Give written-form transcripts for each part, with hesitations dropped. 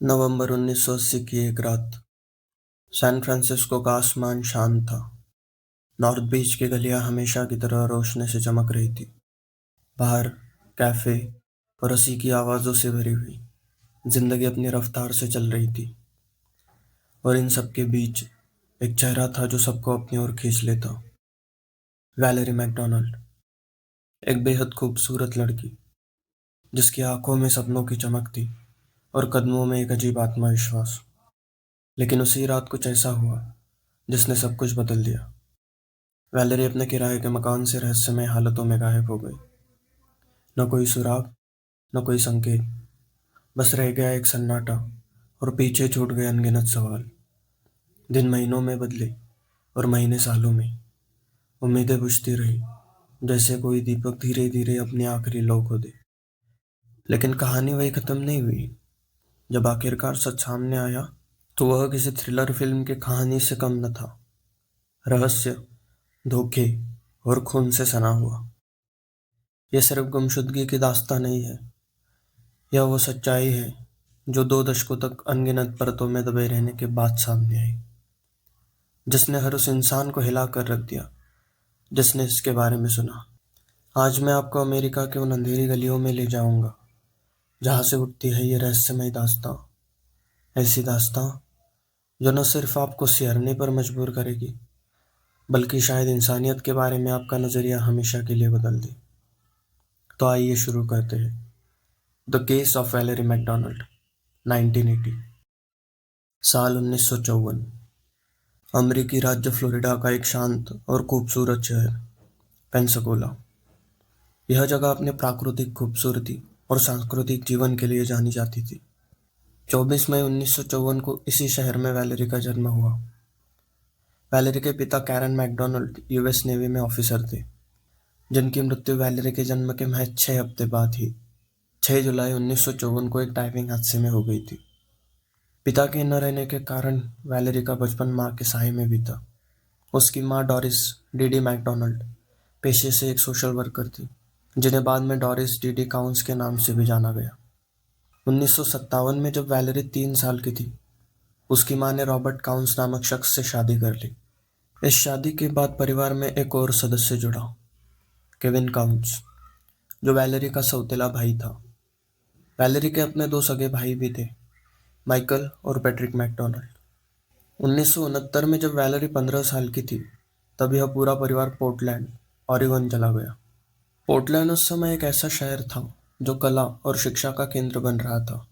नवंबर 1980 की एक रात। सैन फ्रांसिस्को का आसमान शांत था। नॉर्थ बीच की गलियां हमेशा की तरह रोशनी से चमक रही थी। बाहर कैफे और हंसी की आवाज़ों से भरी हुई जिंदगी अपनी रफ्तार से चल रही थी। और इन सब के बीच एक चेहरा था जो सबको अपनी ओर खींच लेता। वैलेरी मैकडोनाल्ड, एक बेहद खूबसूरत लड़की जिसकी आंखों में सपनों की चमक थी और कदमों में एक अजीब आत्मविश्वास। लेकिन उसी रात कुछ ऐसा हुआ जिसने सब कुछ बदल दिया। वैलेरी अपने किराए के मकान से रहस्यमय हालतों में गायब हो गई। न कोई सुराग, न कोई संकेत, बस रह गया एक सन्नाटा और पीछे छूट गए अनगिनत सवाल। दिन महीनों में बदले और महीने सालों में। उम्मीदें बुझती रही, जैसे कोई दीपक धीरे धीरे अपनी आखिरी लौ खो दे। लेकिन कहानी वही खत्म नहीं हुई। जब आखिरकार सच सामने आया तो वह किसी थ्रिलर फिल्म की कहानी से कम न था। रहस्य, धोखे और खून से सना हुआ। यह सिर्फ गुमशुदगी की दास्तां नहीं है, यह वो सच्चाई है जो 2 दशकों तक अनगिनत परतों में दबे रहने के बाद सामने आई, जिसने हर उस इंसान को हिला कर रख दिया जिसने इसके बारे में सुना। आज मैं आपको अमेरिका के उन अंधेरी गलियों में ले जाऊंगा जहां से उठती है ये रहस्यमय दास्तां। ऐसी दास्तां जो न सिर्फ आपको सिहरने पर मजबूर करेगी, बल्कि शायद इंसानियत के बारे में आपका नजरिया हमेशा के लिए बदल दे। तो आइए शुरू करते हैं। The case of Valerie McDonald, 1980। साल 1954। अमेरिकी राज्य फ्लोरिडा का एक शांत और खूबसूरत शहर, पेंसाकोला। यह जगह अपने प्राकृतिक खूबसूरती और सांस्कृतिक जीवन के लिए जानी जाती थी। 24 मई 1954 को इसी शहर में वैलेरी का जन्म हुआ। वैलेरी के पिता कैरन मैकडोनाल्ड यूएस नेवी में ऑफिसर थे, जिनकी मृत्यु वैलेरी के जन्म के महज 6 हफ्ते बाद ही 6 जुलाई 1954 को एक डाइविंग हादसे में हो गई थी। पिता के न रहने के कारण वैलेरी का बचपन माँ के साए में बीता। उसकी माँ डोरिस डीडी मैकडोनाल्ड पेशे से एक सोशल वर्कर थी, जिन्हें बाद में डोरिस डीडी काउंस के नाम से भी जाना गया। 1957 में जब वैलेरी 3 साल की थी, उसकी माँ ने रॉबर्ट काउंस नामक शख्स से शादी कर ली। इस शादी के बाद परिवार में एक और सदस्य जुड़ा, केविन काउंस, जो वैलेरी का सौतेला भाई था। वैलेरी के अपने 2 सगे भाई भी थे, माइकल और पैट्रिक मैकडोनाल्ड। 1969 में जब वैलेरी 15 साल की थी, तब यह पूरा परिवार पोर्टलैंड, ओरेगन चला गया। पोर्टलैंड उस समय एक ऐसा शहर था जो कला और शिक्षा का केंद्र बन रहा था।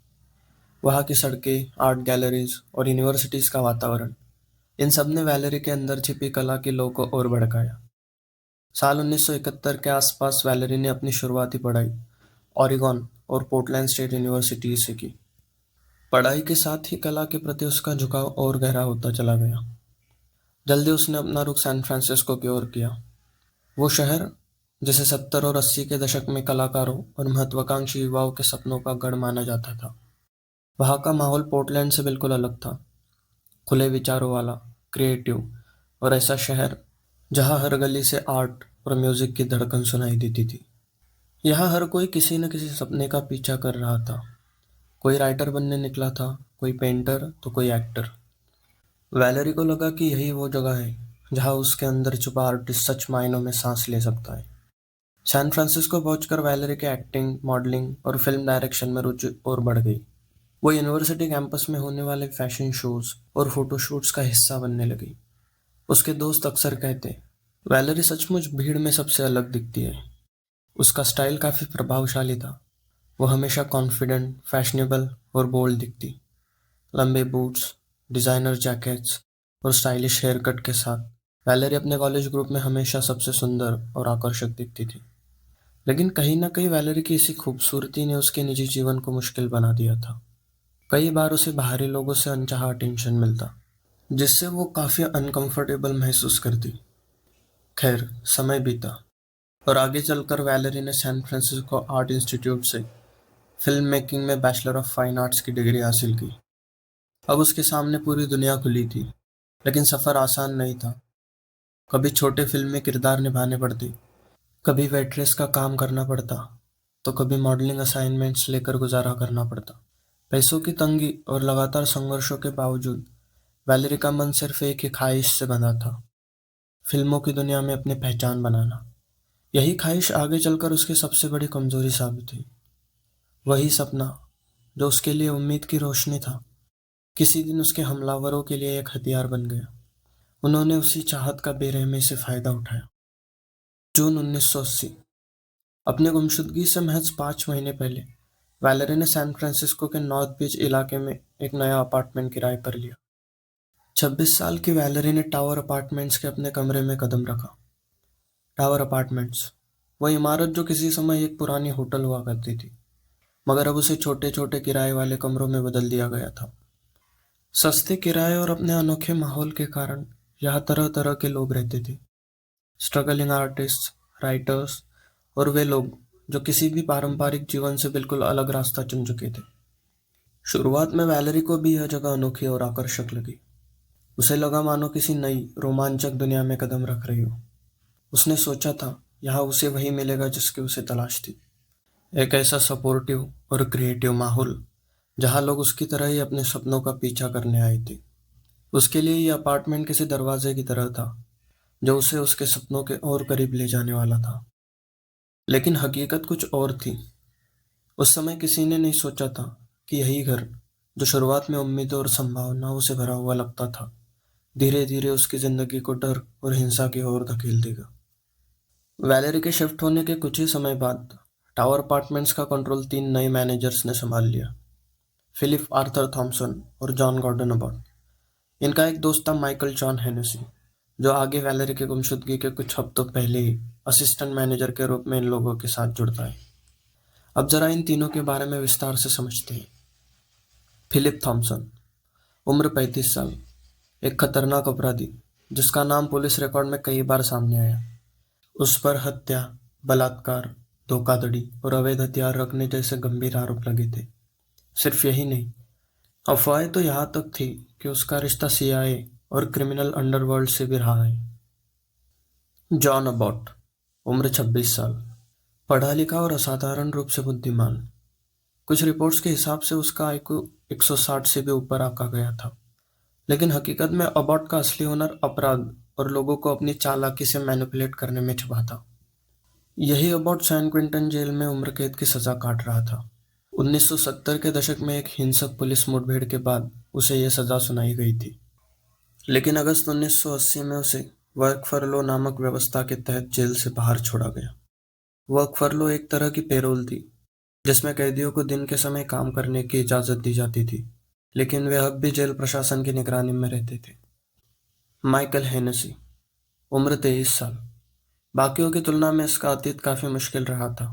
वहाँ की सड़कें, आर्ट गैलरीज और यूनिवर्सिटीज का वातावरण, इन सब ने वैलेरी के अंदर छिपी कला की लौ को और भड़काया। साल 1971 के आसपास वैलेरी ने अपनी शुरुआती पढ़ाई ओरेगन और पोर्टलैंड स्टेट यूनिवर्सिटी से की। पढ़ाई के साथ ही कला के प्रति उसका झुकाव और गहरा होता चला गया। जल्दी उसने अपना रुख सैन फ्रांसिस्को की ओर किया, वो शहर जिसे 70 और 80 के दशक में कलाकारों और महत्वाकांक्षी युवाओं के सपनों का गढ़ माना जाता था। वहाँ का माहौल पोर्टलैंड से बिल्कुल अलग था, खुले विचारों वाला, क्रिएटिव और ऐसा शहर जहाँ हर गली से आर्ट और म्यूजिक की धड़कन सुनाई देती थी। यहाँ हर कोई किसी न किसी सपने का पीछा कर रहा था। कोई राइटर बनने निकला था, कोई पेंटर तो कोई एक्टर। वैलेरी को लगा कि यही वो जगह है जहाँ उसके अंदर छुपा आर्टिस्ट सच मायनों में सांस ले सकता है। सैन फ्रांसिस्को पहुंचकर वैलेरी के एक्टिंग, मॉडलिंग और फिल्म डायरेक्शन में रुचि और बढ़ गई। वो यूनिवर्सिटी कैंपस में होने वाले फैशन शोज और फोटोशूट्स का हिस्सा बनने लगी। उसके दोस्त अक्सर कहते, वैलेरी सचमुच भीड़ में सबसे अलग दिखती है। उसका स्टाइल काफी प्रभावशाली था। वो हमेशा कॉन्फिडेंट, फैशनेबल और बोल्ड दिखती। लंबे बूट्स, डिजाइनर जैकेट्स और स्टाइलिश हेयर कट के साथ वैलेरी अपने कॉलेज ग्रुप में हमेशा सबसे सुंदर और आकर्षक दिखती थी। लेकिन कहीं न कहीं वैलेरी की इसी खूबसूरती ने उसके निजी जीवन को मुश्किल बना दिया था। कई बार उसे बाहरी लोगों से अनचाहा अटेंशन मिलता, जिससे वो काफी अनकंफर्टेबल महसूस करती। खैर, समय बीता और आगे चलकर वैलेरी ने सैन फ्रांसिस्को आर्ट इंस्टीट्यूट से फिल्म मेकिंग में बैचलर ऑफ फाइन आर्ट्स की डिग्री हासिल की। अब उसके सामने पूरी दुनिया खुली थी, लेकिन सफर आसान नहीं था। कभी छोटे फिल्म में किरदार निभाने पड़ते, कभी वेट्रेस का काम करना पड़ता, तो कभी मॉडलिंग असाइनमेंट्स लेकर गुजारा करना पड़ता। पैसों की तंगी और लगातार संघर्षों के बावजूद वैलेरी का मन सिर्फ एक ही ख्वाहिश से बंधा था, फिल्मों की दुनिया में अपनी पहचान बनाना। यही ख्वाहिश आगे चलकर उसकी सबसे बड़ी कमजोरी साबित हुई। वही सपना जो उसके लिए उम्मीद की रोशनी था, किसी दिन उसके हमलावरों के लिए एक हथियार बन गया। उन्होंने उसी चाहत का बेरहमी से फायदा उठाया। जून 1980। अपनी गुमशुदगी से महज 5 महीने पहले वैलेरी ने सैन फ्रांसिस्को के नॉर्थ बीच इलाके में एक नया अपार्टमेंट किराए पर लिया। 26 साल की वैलेरी ने टावर अपार्टमेंट्स के अपने कमरे में कदम रखा। टावर अपार्टमेंट्स, वह इमारत जो किसी समय एक पुरानी होटल हुआ करती थी, मगर अब उसे छोटे छोटे किराए वाले कमरों में बदल दिया गया था। सस्ते किराए और अपने अनोखे माहौल के कारण यहाँ तरह तरह के लोग रहते थे। स्ट्रगलिंग आर्टिस्ट, राइटर्स और वे लोग जो किसी भी पारंपरिक जीवन से बिल्कुल अलग रास्ता चुन चुके थे। शुरुआत में वैलेरी को भी यह जगह अनोखी और आकर्षक लगी। उसे लगा मानो किसी नई रोमांचक दुनिया में कदम रख रही हो। उसने सोचा था यहाँ उसे वही मिलेगा जिसकी उसे तलाश थी, एक ऐसा सपोर्टिव और क्रिएटिव माहौल जहाँ लोग उसकी तरह ही अपने सपनों का पीछा करने आए थे। उसके लिए यह अपार्टमेंट किसी दरवाजे की तरह था जो उसे उसके सपनों के और करीब ले जाने वाला था। लेकिन हकीकत कुछ और थी। उस समय किसी ने नहीं सोचा था कि यही घर, जो शुरुआत में उम्मीदों और संभावनाओं से भरा हुआ लगता था, धीरे धीरे उसकी जिंदगी को डर और हिंसा की ओर धकेल देगा। वैलेरी के शिफ्ट होने के कुछ ही समय बाद टावर अपार्टमेंट्स का कंट्रोल 3 नए मैनेजर्स ने संभाल लिया, फिलिप आर्थर थॉमसन और जॉन गॉर्डन अबॉट। इनका एक दोस्त था माइकल जॉन हेनेसी, जो आगे वैलेरी की गुमशुदगी के कुछ हफ्तों पहले ही असिस्टेंट मैनेजर के रूप में इन लोगों के साथ जुड़ता है। अब जरा इन तीनों के बारे में विस्तार से समझते हैं। फिलिप थॉमसन, उम्र 35 साल, एक खतरनाक अपराधी जिसका नाम पुलिस रिकॉर्ड में कई बार सामने आया। उस पर हत्या, बलात्कार, धोखाधड़ी और अवैध हथियार रखने जैसे गंभीर आरोप लगे थे। सिर्फ यही नहीं, अफवाहें तो यहाँ तक थी कि उसका रिश्ता सीआईए और क्रिमिनल अंडरवर्ल्ड से भी रहा है। जॉन अबॉट, उम्र 26 साल, पढ़ा लिखा और असाधारण रूप से बुद्धिमान। कुछ रिपोर्ट्स के हिसाब से उसका आईक्यू 160 से भी ऊपर आंका गया था। लेकिन हकीकत में अबॉट का असली हुनर अपराध और लोगों को अपनी चालाकी से मैनिपुलेट करने में छिपा था। यही अबॉट सैन क्विंटन जेल में उम्र कैद की सजा काट रहा था। 1970 के दशक में एक हिंसक पुलिस मुठभेड़ के बाद उसे यह सजा सुनाई गई थी। लेकिन अगस्त 1980 में उसे वर्क फरलो नामक व्यवस्था के तहत जेल से बाहर छोड़ा गया। वर्क फरलो एक तरह की पेरोल थी जिसमें कैदियों को दिन के समय काम करने की इजाजत दी जाती थी, लेकिन वे अब भी जेल प्रशासन की निगरानी में रहते थे। माइकल हेनेसी, उम्र 23 साल, बाकियों की तुलना में इसका अतीत काफी मुश्किल रहा था।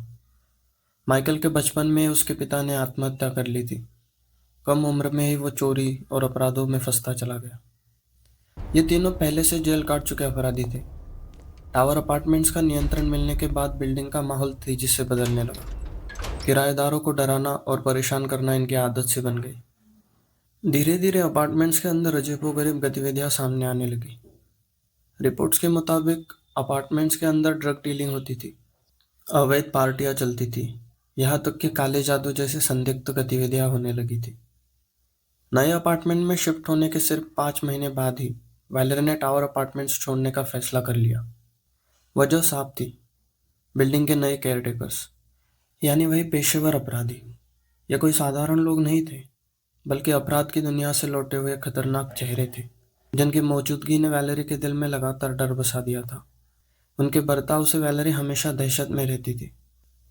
माइकल के बचपन में उसके पिता ने आत्महत्या कर ली थी। कम उम्र में ही वो चोरी और अपराधों में फंसता चला गया। ये तीनों पहले से जेल काट चुके अपराधी थे। टावर अपार्टमेंट्स का नियंत्रण मिलने के बाद बिल्डिंग का माहौल तेजी से बदलने लगा। किराएदारों को डराना और परेशान करना इनकी आदत सी बन गई। धीरे धीरे अपार्टमेंट्स के अंदर अजीबोगरीब गतिविधियां सामने आने लगी। रिपोर्ट्स के मुताबिक अपार्टमेंट्स के अंदर ड्रग डीलिंग होती थी, अवैध पार्टियां चलती थी, यहाँ तक कि काले जादू जैसी संदिग्ध गतिविधियां होने लगी थी। नए अपार्टमेंट में शिफ्ट होने के सिर्फ 5 महीने बाद ही वैलेरी ने टावर अपार्टमेंट्स छोड़ने का फैसला कर लिया। वजह साफ थी, बिल्डिंग के नए केयरटेकर्स, यानी वही पेशेवर अपराधी। ये कोई साधारण लोग नहीं थे, बल्कि अपराध की दुनिया से लौटे हुए खतरनाक चेहरे थे, जिनकी मौजूदगी ने वैलेरी के दिल में लगातार डर बसा दिया था। उनके बर्ताव से वैलेरी हमेशा दहशत में रहती थी।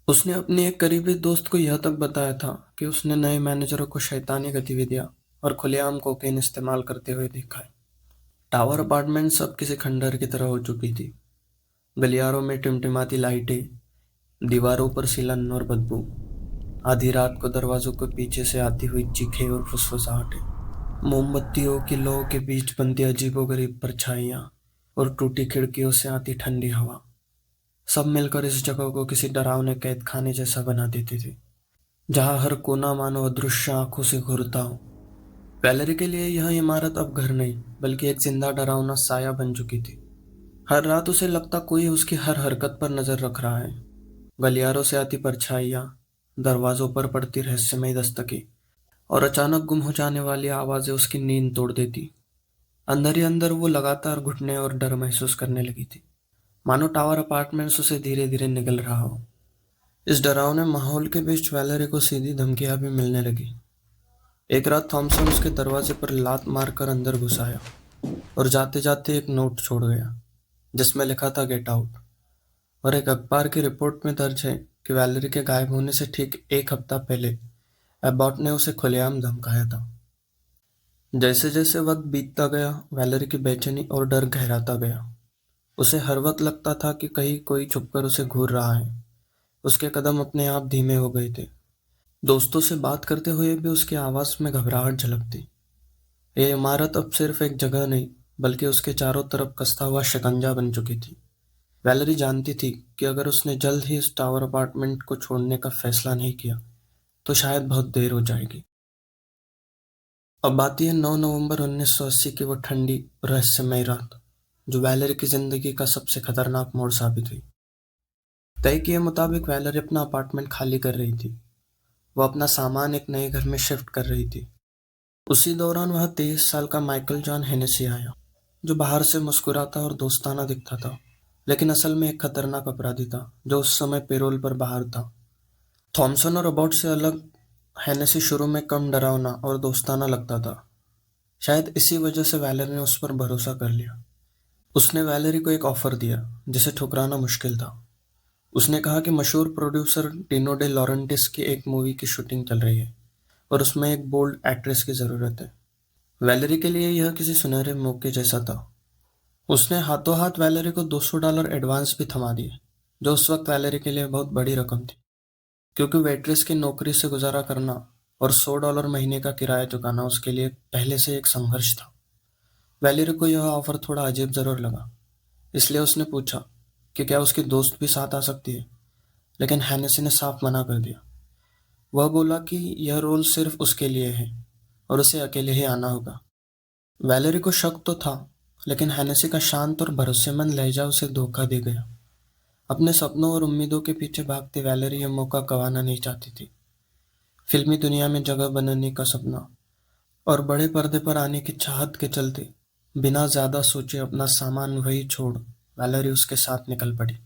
उसने अपने एक करीबी दोस्त को यह तक बताया था कि उसने नए मैनेजरों को शैतानी गतिविधियां और खुलेआम कोकेन इस्तेमाल करते हुए देखा है। टावर अपार्टमेंट सब किसी खंडहर की तरह हो चुकी थी। गलियारों में टिमटिमाती लाइटें, दीवारों पर सिलन और बदबू, आधी रात को दरवाजों के पीछे से आती हुई चीखें और फुसफुसाहटें, मोमबत्तियों की लौ के बीच बनती अजीबोगरीब परछाइयां और टूटी खिड़कियों से आती ठंडी हवा, सब मिलकर इस जगह को किसी डरावने कैद खाने जैसा बना देते थे, जहां हर कोना मानो अदृश्य आंखों से घूरता हो। वैलेरी के लिए यह इमारत अब घर नहीं, बल्कि एक जिंदा डरावना साया बन चुकी थी। हर रात उसे लगता कोई उसकी हर हरकत पर नजर रख रहा है। गलियारों से आती परछाइयां, दरवाजों पर पड़ती रहस्यमयी दस्तकें और अचानक गुम हो जाने वाली आवाजें उसकी नींद तोड़ देती। अंदर ही अंदर वो लगातार घुटने और डर महसूस करने लगी थी, मानो टावर अपार्टमेंट्स उसे धीरे धीरे निगल रहा हो। इस डरावने माहौल के बीच वैलेरी को सीधी धमकियां भी मिलने लगी। एक रात थॉमसन उसके दरवाजे पर लात मारकर अंदर घुस आया और जाते जाते एक नोट छोड़ गया जिसमें लिखा था गेट आउट। और एक अखबार की रिपोर्ट में दर्ज है कि वैलेरी के गायब होने से ठीक एक हफ्ता पहले एबॉट ने उसे खुलेआम धमकाया था। जैसे जैसे वक्त बीतता गया, वैलेरी की बेचैनी और डर गहराता गया। उसे हर वक्त लगता था कि कहीं कोई छुपकर उसे घूर रहा है। उसके कदम अपने आप धीमे हो गए थे। दोस्तों से बात करते हुए भी उसकी आवाज में घबराहट झलकती। ये इमारत अब सिर्फ एक जगह नहीं, बल्कि उसके चारों तरफ कसता हुआ शिकंजा बन चुकी थी। वैलेरी जानती थी कि अगर उसने जल्द ही इस टावर अपार्टमेंट को छोड़ने का फैसला नहीं किया तो शायद बहुत देर हो जाएगी। अब आती है 9 नवंबर 1980 की वो ठंडी रहस्यमय रात, जो वैलेरी की जिंदगी का सबसे खतरनाक मोड़ साबित हुई। तय किए मुताबिक वैलेरी अपना अपार्टमेंट खाली कर रही थी। वो अपना सामान एक नए घर में शिफ्ट कर रही थी। उसी दौरान वह 23 साल का माइकल जॉन हेनेसी आया, जो बाहर से मुस्कुराता और दोस्ताना दिखता था, लेकिन असल में एक खतरनाक अपराधी था जो उस समय पेरोल पर बाहर था। थॉमसन और अबॉट से अलग, हेनेसी शुरू में कम डरावना और दोस्ताना लगता था। शायद इसी वजह से वैलेरी ने उस पर भरोसा कर लिया। उसने वैलेरी को एक ऑफर दिया जिसे ठुकराना मुश्किल था। उसने कहा कि मशहूर प्रोड्यूसर डिनो डे लॉरेंटिस की एक मूवी की शूटिंग चल रही है और उसमें एक बोल्ड एक्ट्रेस की ज़रूरत है। वैलेरी के लिए यह किसी सुनहरे मौके जैसा था। उसने हाथों हाथ वैलेरी को $200 एडवांस भी थमा दिए, जो उस वक्त वैलेरी के लिए बहुत बड़ी रकम थी, क्योंकि वेट्रेस की नौकरी से गुजारा करना और $100 महीने का किराया चुकाना उसके लिए पहले से एक संघर्ष था। वैलेरी को यह ऑफर थोड़ा अजीब जरूर लगा, इसलिए उसने पूछा कि क्या उसकी दोस्त भी साथ आ सकती है, लेकिन हेनेसी ने साफ मना कर दिया। वह बोला कि यह रोल सिर्फ उसके लिए है और उसे अकेले ही आना होगा। वैलेरी को शक तो था, लेकिन हेनेसी का शांत और भरोसेमंद लहजा उसे धोखा दे गया। अपने सपनों और उम्मीदों के पीछे भागते वैलेरी यह मौका गंवाना नहीं चाहती थी। फिल्मी दुनिया में जगह बनाने का सपना और बड़े पर्दे पर आने की चाहत के चलते बिना ज्यादा सोचे अपना सामान वही छोड़ वैलेरी उसके साथ निकल पड़ी।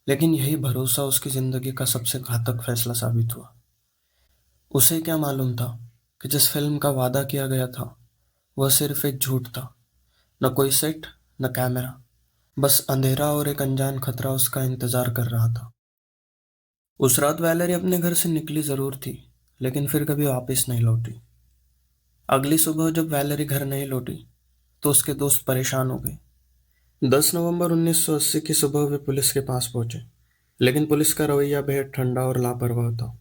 लेकिन यही भरोसा उसकी जिंदगी का सबसे घातक फैसला साबित हुआ। उसे क्या मालूम था कि जिस फिल्म का वादा किया गया था वह सिर्फ एक झूठ था। न कोई सेट, न कैमरा, बस अंधेरा और एक अनजान खतरा उसका इंतजार कर रहा था। उस रात वैलेरी अपने घर से निकली जरूर थी, लेकिन फिर कभी वापस नहीं लौटी। अगली सुबह जब वैलेरी घर नहीं लौटी तो उसके दोस्त परेशान हो गए। 10 नवंबर 1980 की सुबह वे पुलिस के पास पहुंचे, लेकिन पुलिस का रवैया बेहद ठंडा और लापरवाह था।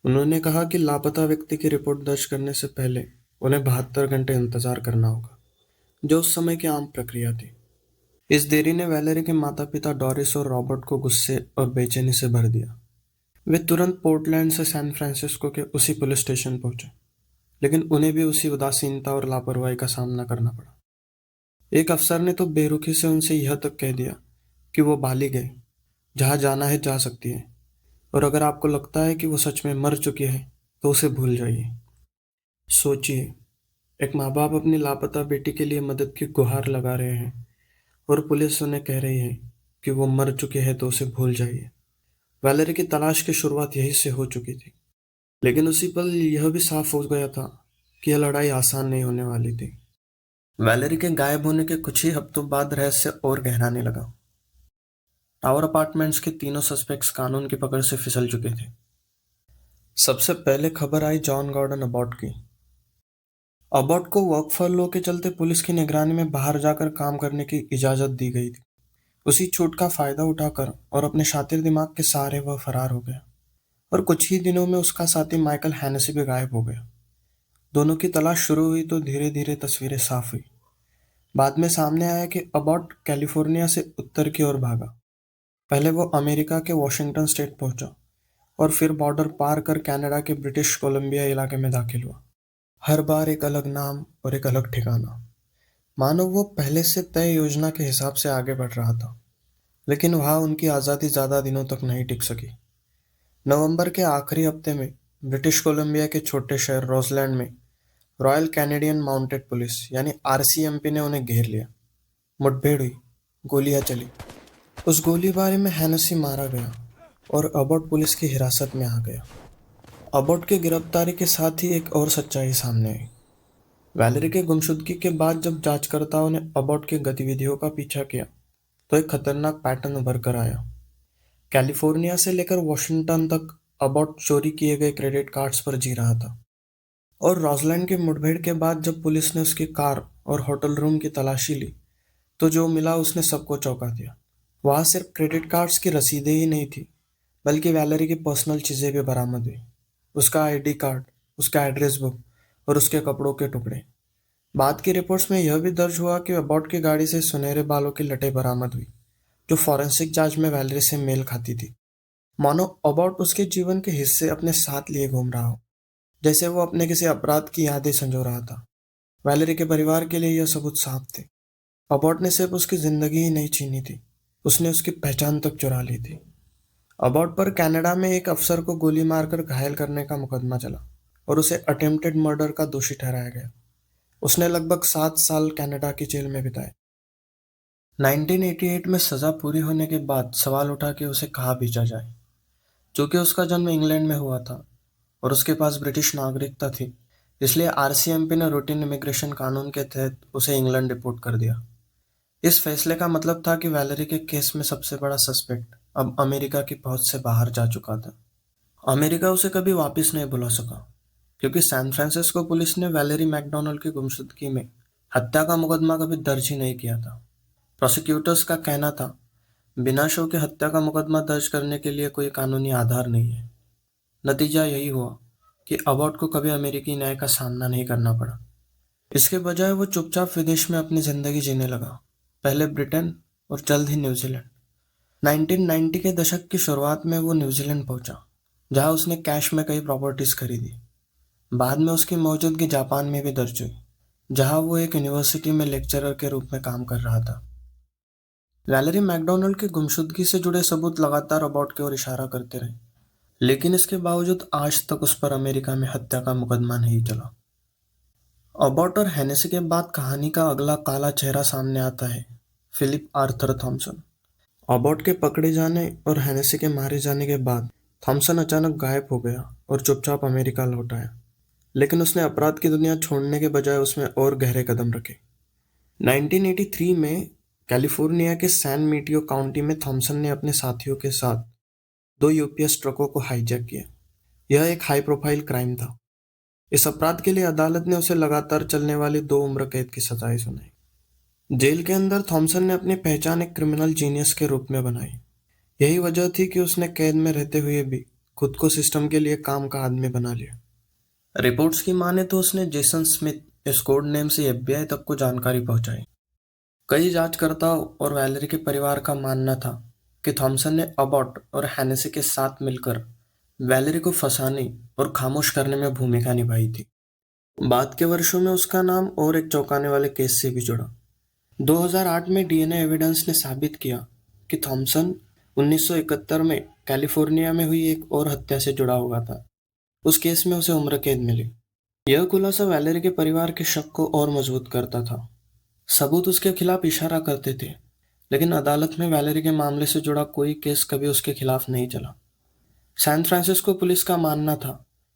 उन्होंने कहा कि लापता व्यक्ति की रिपोर्ट दर्ज करने से पहले उन्हें 72 घंटे इंतजार करना होगा, जो उस समय की आम प्रक्रिया थी। इस देरी ने वैलेरी के माता पिता डॉरिस और रॉबर्ट को गुस्से और बेचैनी से भर दिया। वे तुरंत पोर्टलैंड से सैन फ्रांसिस्को के उसी पुलिस स्टेशन पहुंचे, लेकिन उन्हें भी उसी उदासीनता और लापरवाही का सामना करना पड़ा। एक अफसर ने तो बेरुखी से उनसे यह तक कह दिया कि वो बालिग है, जहां जाना है जा सकती है, और अगर आपको लगता है कि वो सच में मर चुकी है तो उसे भूल जाइए। सोचिए, एक माँ बाप अपनी लापता बेटी के लिए मदद की गुहार लगा रहे हैं और पुलिस उन्हें कह रही है कि वो मर चुकी है तो उसे भूल जाइए। वैलेरी की तलाश की शुरुआत यहीं से हो चुकी थी, लेकिन उसी पल यह भी साफ हो गया था कि यह लड़ाई आसान नहीं होने वाली थी। वैलेरी के गायब होने के कुछ ही हफ्तों बाद रहस्य और गहराने लगा। टावर अपार्टमेंट्स के तीनों सस्पेक्ट्स कानून की पकड़ से फिसल चुके थे। सबसे पहले खबर आई जॉन गॉर्डन अबॉट की। अबॉट को वर्क फॉलो के चलते पुलिस की निगरानी में बाहर जाकर काम करने की इजाजत दी गई थी। उसी छूट का फायदा उठाकर और अपने शातिर दिमाग के सहारे वह फरार हो गया, और कुछ ही दिनों में उसका साथी माइकल हेनेसी भी गायब हो गया। दोनों की तलाश शुरू हुई तो धीरे धीरे तस्वीरें साफ हुई। बाद में सामने आया कि अबॉट कैलिफोर्निया से उत्तर की ओर भागा। पहले वो अमेरिका के वॉशिंगटन स्टेट पहुंचा और फिर बॉर्डर पार कर कनाडा के ब्रिटिश कोलंबिया इलाके में दाखिल हुआ। हर बार एक अलग नाम और एक अलग ठिकाना, मानो वो पहले से तय योजना के हिसाब से आगे बढ़ रहा था। लेकिन वहां उनकी आज़ादी ज़्यादा दिनों तक नहीं टिक सकी। नवंबर के आखिरी हफ्ते में ब्रिटिश कोलंबिया के छोटे शहर रोजलैंड में रॉयल कैनेडियन माउंटेड पुलिस यानी आरसीएमपी ने उन्हें घेर लिया। मुठभेड़ हुई, गोलियां चली। उस गोलीबारी में हेनेसी मारा गया और अबॉट पुलिस की हिरासत में आ गया। अबॉट की गिरफ्तारी के साथ ही एक और सच्चाई सामने आई। वैलेरी के गुमशुदगी के बाद जब जांचकर्ताओं ने अबॉट की गतिविधियों का पीछा किया तो एक खतरनाक पैटर्न उभर कर आया। कैलिफोर्निया से लेकर वॉशिंगटन तक अबॉट चोरी किए गए क्रेडिट कार्ड्स पर जी रहा था। और रोजलैंड की मुठभेड़ के बाद जब पुलिस ने उसकी कार और होटल रूम की तलाशी ली तो जो मिला उसने सबको चौंका दिया। वहां सिर्फ क्रेडिट कार्ड्स की रसीदें ही नहीं थी, बल्कि वैलेरी की पर्सनल चीजें भी बरामद हुई। उसका आईडी कार्ड, उसका एड्रेस बुक और उसके कपड़ों के टुकड़े। बाद की रिपोर्ट्स में यह भी दर्ज हुआ कि अबॉट की गाड़ी से सुनहरे बालों की लटें बरामद हुई, जो फॉरेंसिक जांच में वैलेरी से मेल खाती थी। मानो अबॉट उसके जीवन के हिस्से अपने साथ लिए घूम रहा हो, जैसे वो अपने किसी अपराध की यादें संजो रहा था। वैलेरी के परिवार के लिए यह सबूत साफ थे। अबॉट ने सिर्फ उसकी जिंदगी ही नहीं छीनी थी, उसने उसकी पहचान तक चुरा ली थी। अबॉट पर कनाडा में एक अफसर को गोली मारकर घायल करने का मुकदमा चला और उसे अटेम्प्टेड मर्डर का दोषी ठहराया गया। उसने लगभग 7 साल कनाडा की जेल में बिताए। 1988 में सजा पूरी होने के बाद सवाल उठा कि उसे कहाँ भेजा जाए। चूंकि उसका जन्म इंग्लैंड में हुआ था और उसके पास ब्रिटिश नागरिकता थी, इसलिए आरसीएमपी ने रूटीन इमिग्रेशन कानून के तहत उसे इंग्लैंड डिपोर्ट कर दिया। इस फैसले का मतलब था कि वैलेरी के केस में सबसे बड़ा सस्पेक्ट अब अमेरिका की पहुंच से बाहर जा चुका था। अमेरिका उसे कभी वापस नहीं बुला सका, क्योंकि सैन फ्रांसिस्को पुलिस ने वैलेरी मैकडोनल्ड की गुमशुदगी में हत्या का मुकदमा कभी दर्ज ही नहीं किया था। प्रोसिक्यूटर्स का कहना था, बिना शव के हत्या का मुकदमा दर्ज करने के लिए कोई कानूनी आधार नहीं है। नतीजा यही हुआ कि अबॉट को कभी अमेरिकी न्याय का सामना नहीं करना पड़ा। इसके बजाय वो चुपचाप विदेश में अपनी जिंदगी जीने लगा, पहले ब्रिटेन और जल्द ही न्यूजीलैंड। 1990 के दशक की शुरुआत में वो न्यूजीलैंड पहुंचा, जहां उसने कैश में कई प्रॉपर्टीज खरीदी। बाद में उसकी मौजूदगी जापान में भी दर्ज हुई, जहां वो एक यूनिवर्सिटी में लेक्चरर के रूप में काम कर रहा था। वैलेरी मैकडोनल्ड की गुमशुदगी से जुड़े सबूत लगातार अबॉट की ओर इशारा करते रहे, लेकिन इसके बावजूद आज तक उस पर अमेरिका में हत्या का मुकदमा नहीं चला। अबॉट और हेनेसी के बाद कहानी का अगला काला चेहरा सामने आता है, फिलिप आर्थर थॉमसन। अबॉट के पकड़े जाने और हेनेसी के मारे जाने के बाद थॉमसन अचानक गायब हो गया और चुपचाप अमेरिका लौट आया। लेकिन उसने अपराध की दुनिया छोड़ने के बजाय उसमें और गहरे कदम रखे। 1983 में कैलिफोर्निया के सैन मीटियो काउंटी में थॉमसन ने अपने साथियों के साथ 2 यूपीएस ट्रकों को हाईजैक किया। यह एक हाई प्रोफाइल क्राइम था। इस अपराध के लिए अदालत ने उसे लगातार चलने वाली 2 उम्र कैद की सजाएं सुनाई। जेल के अंदर थॉमसन ने अपनी पहचान एक क्रिमिनल जीनियस के रूप में बनाई। यही वजह थी कि उसने कैद में रहते हुए भी खुद को सिस्टम के लिए काम का आदमी बना लिया। रिपोर्ट्स की माने तो उसने जेसन स्मिथ इस कोड नेम से एफबीआई तक को जानकारी पहुंचाई। कई जांचकर्ताओं और वैलेरी के परिवार का मानना था कि थॉमसन ने अबॉट और हेनेसी के साथ मिलकर वैलेरी को फंसाने और खामोश करने में भूमिका निभाई थी। बाद के वर्षों में उसका नाम और एक चौंकाने वाले केस से भी जुड़ा। 2008 में डीएनए एविडेंस ने साबित किया कि थॉमसन 1971 में कैलिफोर्निया में हुई एक और हत्या से जुड़ा हुआ था। उस केस में उसे उम्र कैद मिली। यह खुलासा वैलेरी के परिवार के शक को और मजबूत करता था। सबूत उसके खिलाफ इशारा करते थे, लेकिन अदालत में वैलेरी के मामले से जुड़ा कोई केस कभी उसके खिलाफ नहीं चला। सैन फ्रांसिस्को पुलिस का मानना था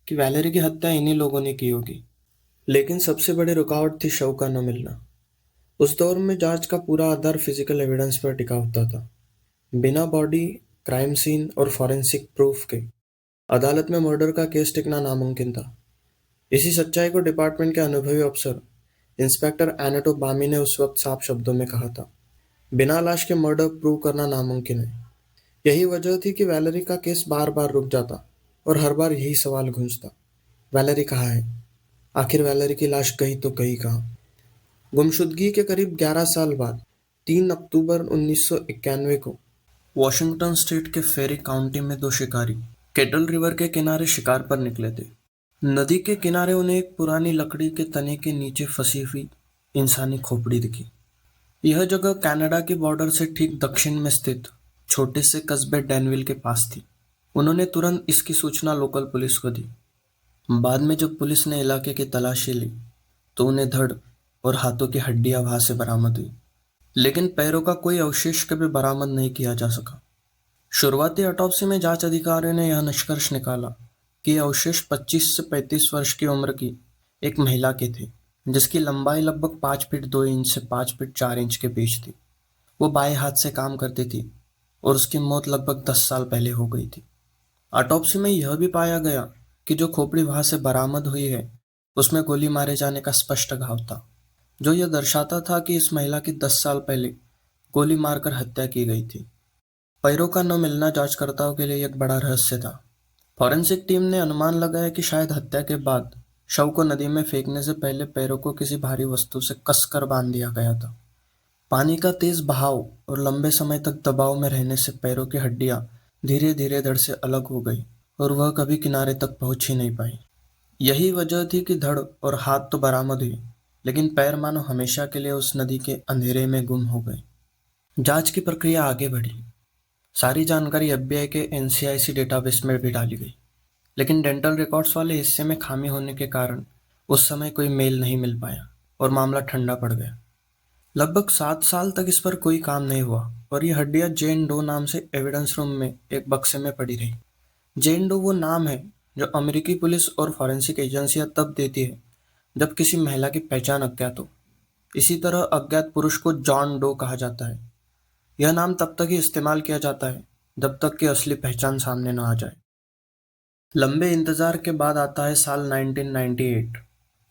कि वैलेरी की हत्या इन्हीं लोगों ने की होगी, लेकिन सबसे बड़ी रुकावट थी शव का न मिलना। उस दौर में जांच का पूरा आधार फिजिकल एविडेंस पर टिका होता था। बिना बॉडी, क्राइम सीन और फॉरेंसिक प्रूफ के अदालत में मर्डर का केस टिकना नामुमकिन था। इसी सच्चाई को डिपार्टमेंट के अनुभवी अफसर इंस्पेक्टर एनेटो बामी ने उस वक्त साफ शब्दों में कहा था, बिना लाश के मर्डर प्रूव करना नामुमकिन है। यही वजह थी कि वैलेरी का केस बार बार रुक जाता और हर बार यही सवाल गूंजता, वैलेरी कहाँ है? आखिर वैलेरी की लाश गई तो गई कहाँ? गुमशुदगी के करीब 11 साल बाद 3 अक्टूबर 1991 को वॉशिंगटन स्टेट के फेरी काउंटी में 2 शिकारी केटल रिवर के किनारे शिकार पर निकले थे। नदी के किनारे उन्हें एक पुरानी लकड़ी के तने के नीचे फंसी हुई इंसानी खोपड़ी दिखी। यह जगह कनाडा के बॉर्डर से ठीक दक्षिण में स्थित छोटे से कस्बे डैनविल के पास थी। उन्होंने तुरंत इसकी सूचना लोकल पुलिस को दी। बाद में जब पुलिस ने इलाके की तलाशी ली तो उन्हें धड़ और हाथों की हड्डियां वहां से बरामद हुई, लेकिन पैरों का कोई अवशेष कभी बरामद नहीं किया जा सका। शुरुआती ऑटोप्सी में जांच अधिकारियों ने यह निष्कर्ष निकाला कि ये अवशेष 25 से 35 वर्ष की उम्र की एक महिला के थे, जिसकी लंबाई लगभग 5 फीट 2 इंच से 5 फीट 4 इंच के बीच थी। वो बाएं हाथ से काम करती थी और उसकी मौत लगभग 10 साल पहले हो गई थी। ऑटोप्सी में यह भी पाया गया कि जो खोपड़ी वहां से बरामद हुई है उसमें गोली मारे जाने का स्पष्ट घाव था, जो यह दर्शाता था कि इस महिला की 10 साल पहले गोली मारकर हत्या की गई थी। पैरों का न मिलना जांचकर्ताओं के लिए एक बड़ा रहस्य था। फॉरेंसिक टीम ने अनुमान लगाया कि शायद हत्या के बाद शव को नदी में फेंकने से पहले पैरों को किसी भारी वस्तु से कसकर बांध दिया गया था। पानी का तेज बहाव और लंबे समय तक दबाव में रहने से पैरों की हड्डियां धीरे धीरे धड़ से अलग हो गई और वह कभी किनारे तक पहुंच ही नहीं पाई। यही वजह थी कि धड़ और हाथ तो बरामद हुए, लेकिन पैर मानो हमेशा के लिए उस नदी के अंधेरे में गुम हो गए। जांच की प्रक्रिया आगे बढ़ी। सारी जानकारी एफबीआई के एनसीआईसी डेटाबेस में भी डाली गई, लेकिन डेंटल रिकॉर्ड्स वाले हिस्से में खामी होने के कारण उस समय कोई मेल नहीं मिल पाया और मामला ठंडा पड़ गया। लगभग 7 साल तक इस पर कोई काम नहीं हुआ और ये हड्डियां जेन डो नाम से एविडेंस रूम में एक बक्से में पड़ी रही। जेन डो वो नाम है जो अमेरिकी पुलिस और फॉरेंसिक एजेंसियां तब देती है जब किसी महिला की पहचान अज्ञात हो। इसी तरह अज्ञात पुरुष को जॉन डो कहा जाता है। यह नाम तब तक ही इस्तेमाल किया जाता है जब तक कि असली पहचान सामने न आ जाए। लंबे इंतजार के बाद आता है साल 1998।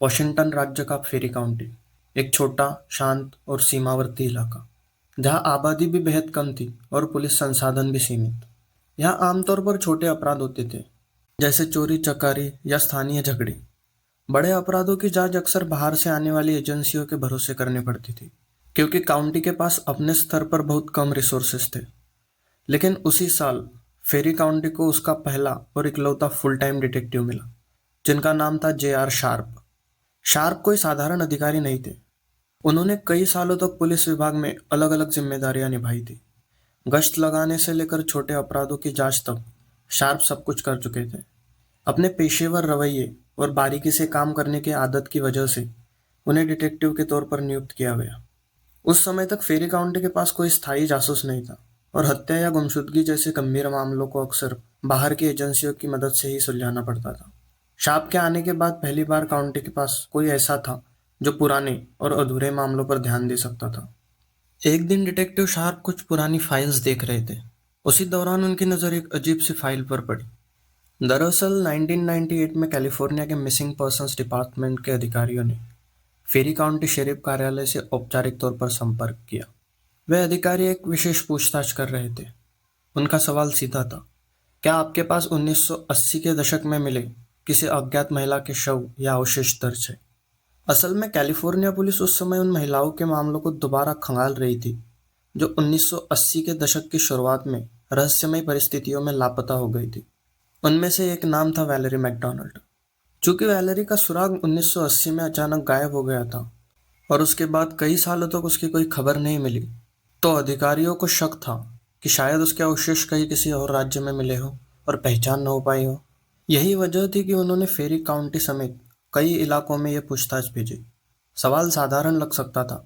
वॉशिंगटन राज्य का फेरी काउंटी, एक छोटा, शांत और सीमावर्ती इलाका, जहां आबादी भी बेहद कम थी और पुलिस संसाधन भी सीमित। यहाँ आमतौर पर छोटे अपराध होते थे, जैसे चोरी चकारी या स्थानीय झगड़े। बड़े अपराधों की जांच अक्सर बाहर से आने वाली एजेंसियों के भरोसे करनी पड़ती थी, क्योंकि काउंटी के पास अपने स्तर पर बहुत कम रिसोर्सेस थे। लेकिन उसी साल फेरी काउंटी को उसका पहला और इकलौता फुल टाइम डिटेक्टिव मिला, जिनका नाम था J.R. शार्प। शार्प कोई साधारण अधिकारी नहीं थे। उन्होंने कई सालों तक पुलिस विभाग में अलग अलग जिम्मेदारियां निभाई थी। गश्त लगाने से लेकर छोटे अपराधों की जांच तक शार्प सब कुछ कर चुके थे। अपने पेशेवर रवैये और बारीकी से काम करने की आदत की वजह से उन्हें डिटेक्टिव के तौर पर नियुक्त किया गया। उस समय तक फेरी काउंटी के पास कोई स्थायी जासूस नहीं था और हत्या या गुमशुदगी जैसे गंभीर मामलों को अक्सर बाहर की एजेंसियों की मदद से ही सुलझाना पड़ता था। शार्प के आने के बाद पहली बार काउंटी के पास कोई ऐसा था जो पुराने और अधूरे मामलों पर ध्यान दे सकता था। एक दिन डिटेक्टिव शार्प कुछ पुरानी फाइल्स देख रहे थे। उसी दौरान उनकी नज़र एक अजीब सी फाइल पर पड़ी। दरअसल 1998 में कैलिफोर्निया के मिसिंग पर्सन्स डिपार्टमेंट के अधिकारियों ने फेरी काउंटी शेरिफ कार्यालय से औपचारिक तौर पर संपर्क किया। वे अधिकारी एक विशेष पूछताछ कर रहे थे। उनका सवाल सीधा था, क्या आपके पास 1980 के दशक में मिले किसी अज्ञात महिला के शव या अवशेष दर्ज है? असल में कैलिफोर्निया पुलिस उस समय उन महिलाओं के मामलों को दोबारा खंगाल रही थी जो 1980 के दशक की शुरुआत में रहस्यमय परिस्थितियों में लापता हो गई थी। उनमें से एक नाम था वैलेरी मैकडोनाल्ड। चूंकि वैलेरी का सुराग 1980 में अचानक गायब हो गया था और उसके बाद कई सालों तक उसकी कोई खबर नहीं मिली, तो अधिकारियों को शक था कि शायद उसके अवशेष कहीं किसी और राज्य में मिले हो और पहचान न हो पाई हो। यही वजह थी कि उन्होंने फेरी काउंटी समेत कई इलाकों में यह पूछताछ भेजी। सवाल साधारण लग सकता था,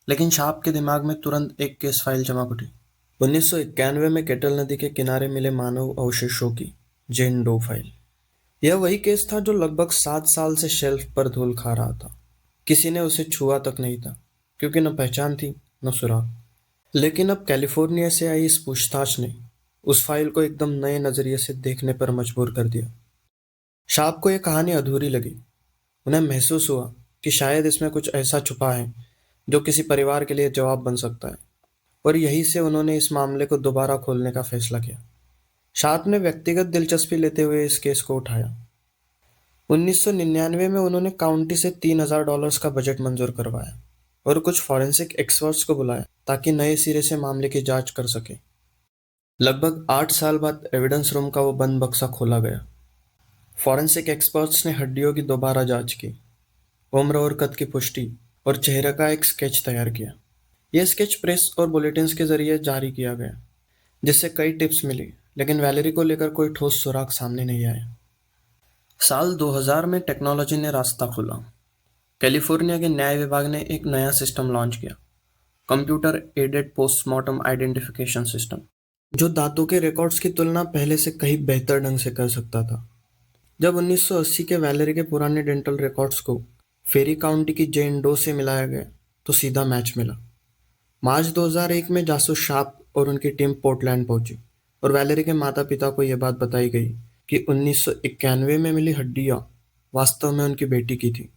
लेकिन शार्प के दिमाग में तुरंत एक केस फाइल चमक उठी। 1991 में केटल नदी के किनारे मिले मानव अवशेषों की जेन डो फाइल। यह वही केस था जो लगभग 7 साल से शेल्फ पर धूल खा रहा था। किसी ने उसे छुआ तक नहीं था, क्योंकि न पहचान थी न सुराग। लेकिन अब कैलिफोर्निया से आई इस पूछताछ ने उस फाइल को एकदम नए नजरिए से देखने पर मजबूर कर दिया। शार्प को यह कहानी अधूरी लगी। उन्हें महसूस हुआ कि शायद इसमें कुछ ऐसा छुपा है जो किसी परिवार के लिए जवाब बन सकता है, और यहीं से उन्होंने इस मामले को दोबारा खोलने का फैसला किया। शार्प ने व्यक्तिगत दिलचस्पी लेते हुए इस केस को उठाया। 1999 में उन्होंने काउंटी से $3000 का बजट मंजूर करवाया और कुछ फॉरेंसिक एक्सपर्ट्स को बुलाया ताकि नए सिरे से मामले की जांच कर सके। लगभग 8 साल बाद एविडेंस रूम का वो बंद बक्सा खोला गया। फॉरेंसिक एक्सपर्ट्स ने हड्डियों की दोबारा जांच की, उम्र और कद की पुष्टि और चेहरे का एक स्केच तैयार किया। यह स्केच प्रेस और बुलेटिन्स के जरिए जारी किया गया, जिससे कई टिप्स मिली, लेकिन वैलेरी को लेकर कोई ठोस सुराग सामने नहीं आया। साल 2000 में टेक्नोलॉजी ने रास्ता खोला। कैलिफोर्निया के न्याय विभाग ने एक नया सिस्टम लॉन्च किया, computer aided postmortem identification system, जो दांतों के रिकॉर्ड्स की तुलना पहले से कहीं बेहतर ढंग से कर सकता था। जब 1980 के वैलेरी के पुराने डेंटल रिकॉर्ड्स को फेरी काउंटी की जेन डो से मिलाया गया तो सीधा मैच मिला। मार्च 2001 में जासूस शार्प और उनकी टीम पोर्टलैंड पहुंची और वैलेरी के माता पिता को यह बात बताई गई कि 1991 में मिली हड्डियां वास्तव में उनकी बेटी की थी।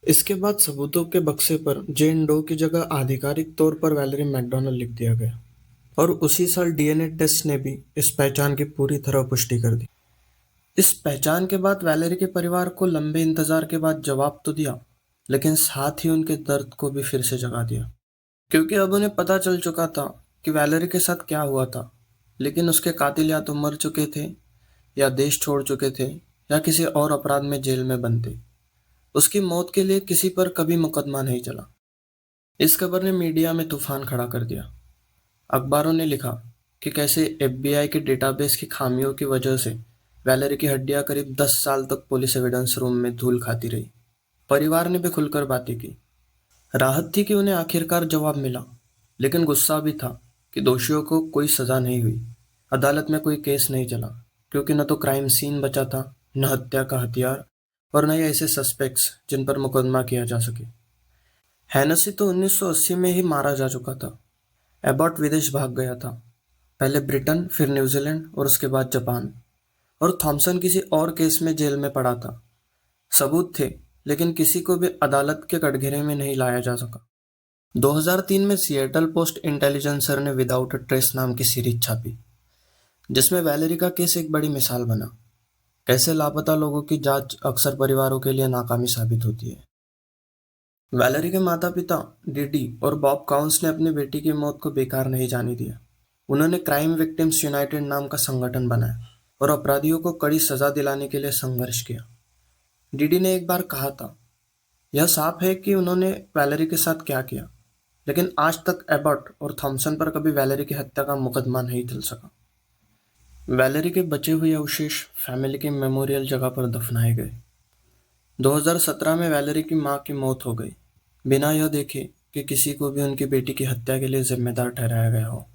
इसके बाद सबूतों के बक्से पर जेन डो की जगह आधिकारिक तौर पर वैलेरी मैकडॉनल्ड लिख दिया गया और उसी साल डीएनए टेस्ट ने भी इस पहचान की पूरी तरह पुष्टि कर दी। इस पहचान के बाद वैलेरी के परिवार को लंबे इंतजार के बाद जवाब तो दिया, लेकिन साथ ही उनके दर्द को भी फिर से जगा दिया, क्योंकि अब उन्हें पता चल चुका था कि वैलेरी के साथ क्या हुआ था। लेकिन उसके कातिल या तो मर चुके थे, या देश छोड़ चुके थे, या किसी और अपराध में जेल में बंद थे। उसकी मौत के लिए किसी पर कभी मुकदमा नहीं चला। इस खबर ने मीडिया में तूफान खड़ा कर दिया। अखबारों ने लिखा कि कैसे एफबीआई के डेटाबेस की खामियों की वजह से वैलेरी की हड्डियां करीब 10 साल तक पुलिस एविडेंस रूम में धूल खाती रही। परिवार ने भी खुलकर बातें की। राहत थी कि उन्हें आखिरकार जवाब मिला, लेकिन गुस्सा भी था कि दोषियों को कोई सजा नहीं हुई। अदालत में कोई केस नहीं चला, क्योंकि न तो क्राइम सीन बचा था, न हत्या का हथियार, और न ही ऐसे सस्पेक्ट्स जिन पर मुकदमा किया जा सके। हेनेसी तो 1980 में ही मारा जा चुका था। एबॉट विदेश भाग गया था, पहले ब्रिटेन, फिर न्यूजीलैंड और उसके बाद जापान। और थॉमसन किसी और केस में जेल में पड़ा था। सबूत थे, लेकिन किसी को भी अदालत के कटघरे में नहीं लाया जा सका। 2003 में सिएटल पोस्ट इंटेलिजेंसर ने विदाउट अ ट्रेस नाम की सीरीज छापी, जिसमें वैलेरी का केस एक बड़ी मिसाल बना। कैसे लापता लोगों की जांच अक्सर परिवारों के लिए नाकामी साबित होती है। वैलेरी के माता पिता डीडी और बॉब काउंस ने अपनी बेटी की मौत को बेकार नहीं जाने दिया। उन्होंने क्राइम विक्टिम्स यूनाइटेड नाम का संगठन बनाया और अपराधियों को कड़ी सजा दिलाने के लिए संघर्ष किया। डीडी ने एक बार कहा था, यह साफ है कि उन्होंने वैलेरी के साथ क्या किया, लेकिन आज तक एबॉट और थॉमसन पर कभी वैलेरी की हत्या का मुकदमा नहीं चल सका। वैलेरी के बचे हुए अवशेष फैमिली के मेमोरियल जगह पर दफनाए गए। 2017 में वैलेरी की मां की मौत हो गई, बिना यह देखे कि किसी को भी उनकी बेटी की हत्या के लिए जिम्मेदार ठहराया गया हो।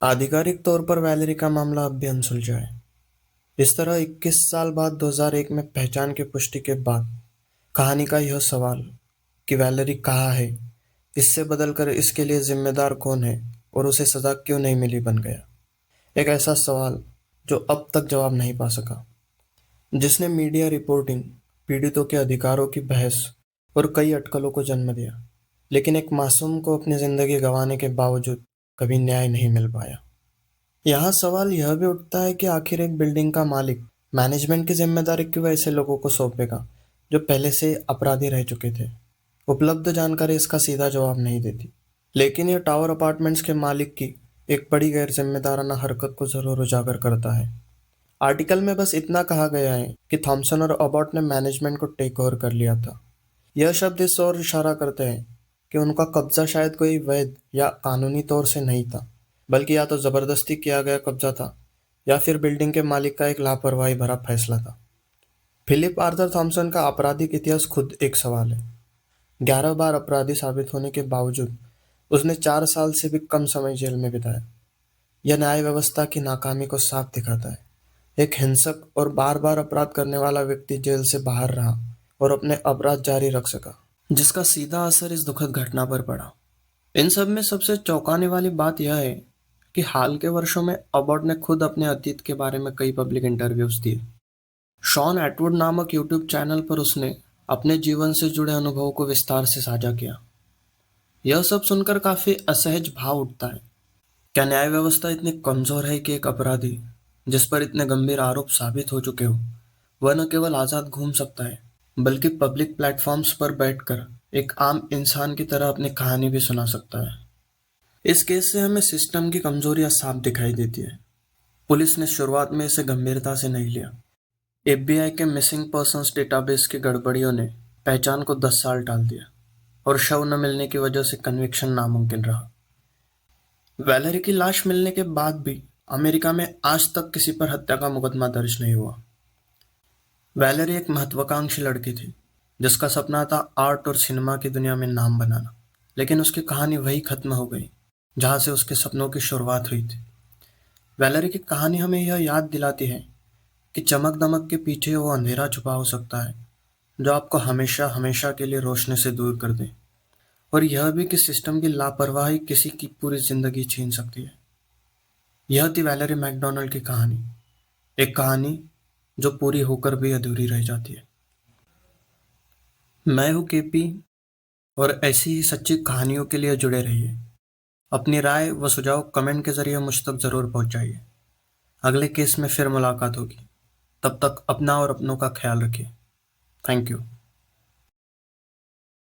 आधिकारिक तौर पर वैलेरी का मामला अब भी अनसुलझा है। इस तरह 21 साल बाद 2001 में पहचान की पुष्टि के बाद कहानी का यह सवाल कि वैलेरी कहाँ है, इससे बदलकर इसके लिए जिम्मेदार कौन है और उसे सजा क्यों नहीं मिली बन गया। एक ऐसा सवाल जो अब तक जवाब नहीं पा सका, जिसने मीडिया रिपोर्टिंग, पीड़ितों के अधिकारों की बहस और कई अटकलों को जन्म दिया, लेकिन एक मासूम को अपनी जिंदगी गंवाने के बावजूद कभी न्याय नहीं मिल पाया। यहाँ सवाल यह भी उठता है कि आखिर एक बिल्डिंग का मालिक मैनेजमेंट की जिम्मेदारी क्यों ऐसे लोगों को सौंपेगा जो पहले से अपराधी रह चुके थे। उपलब्ध जानकारी इसका सीधा जवाब नहीं देती, लेकिन यह टावर अपार्टमेंट्स के मालिक की एक बड़ी गैर जिम्मेदाराना हरकत को जरूर उजागर करता है। आर्टिकल में बस इतना कहा गया है कि थॉमसन और अबॉट ने मैनेजमेंट को टेक ओवर कर लिया था। यह शब्द इस ओर इशारा करते हैं कि उनका कब्जा शायद कोई वैध या कानूनी तौर से नहीं था, बल्कि या तो जबरदस्ती किया गया कब्जा था या फिर बिल्डिंग के मालिक का एक लापरवाही भरा फैसला था। फिलिप आर्थर थॉमसन का आपराधिक इतिहास खुद एक सवाल है। 11 बार अपराधी साबित होने के बावजूद उसने 4 साल से भी कम समय जेल में बिताया। यह न्याय व्यवस्था की नाकामी को साफ दिखाता है। एक हिंसक और बार बार अपराध करने वाला व्यक्ति जेल से बाहर रहा और अपने अपराध जारी रख सका, जिसका सीधा असर इस दुखद घटना पर पड़ा। इन सब में सबसे चौंकाने वाली बात यह है कि हाल के वर्षों में अबॉट ने खुद अपने अतीत के बारे में कई पब्लिक इंटरव्यूज दिए। शॉन एटवुड नामक यूट्यूब चैनल पर उसने अपने जीवन से जुड़े अनुभवों को विस्तार से साझा किया। यह सब सुनकर काफी असहज भाव उठता है। क्या न्याय व्यवस्था इतनी कमजोर है कि एक अपराधी जिस पर इतने गंभीर आरोप साबित हो चुके हो, वह न केवल आजाद घूम सकता है, बल्कि पब्लिक प्लेटफॉर्म्स पर बैठकर एक आम इंसान की तरह अपनी कहानी भी सुना सकता है। इस केस से हमें सिस्टम की कमजोरियां साफ दिखाई देती है। पुलिस ने शुरुआत में इसे गंभीरता से नहीं लिया। एफबीआई के मिसिंग पर्सन्स डेटाबेस की गड़बड़ियों ने पहचान को 10 साल टाल दिया और शव न मिलने की वजह से कन्विक्शन नामुमकिन रहा। वैलेरी की लाश मिलने के बाद भी अमेरिका में आज तक किसी पर हत्या का मुकदमा दर्ज नहीं हुआ। वैलेरी एक महत्वाकांक्षी लड़की थी जिसका सपना था आर्ट और सिनेमा की दुनिया में नाम बनाना। लेकिन उसकी कहानी वही खत्म हो गई जहां से उसके सपनों की शुरुआत हुई थी। वैलेरी की कहानी हमें यह याद दिलाती है कि चमक दमक के पीछे वो अंधेरा छुपा हो सकता है जो आपको हमेशा हमेशा के लिए रोशनी से दूर कर दे। और यह भी कि सिस्टम की लापरवाही किसी की पूरी जिंदगी छीन सकती है। यह थी वैलेरी मैकडॉनल्ड की कहानी, एक कहानी जो पूरी होकर भी अधूरी रह जाती है। मैं हूँ केपी, और ऐसी ही सच्ची कहानियों के लिए जुड़े रहिए। अपनी राय व सुझाव कमेंट के जरिए मुझ तक जरूर पहुंचाइए। अगले केस में फिर मुलाकात होगी। तब तक अपना और अपनों का ख्याल रखिए। Thank you.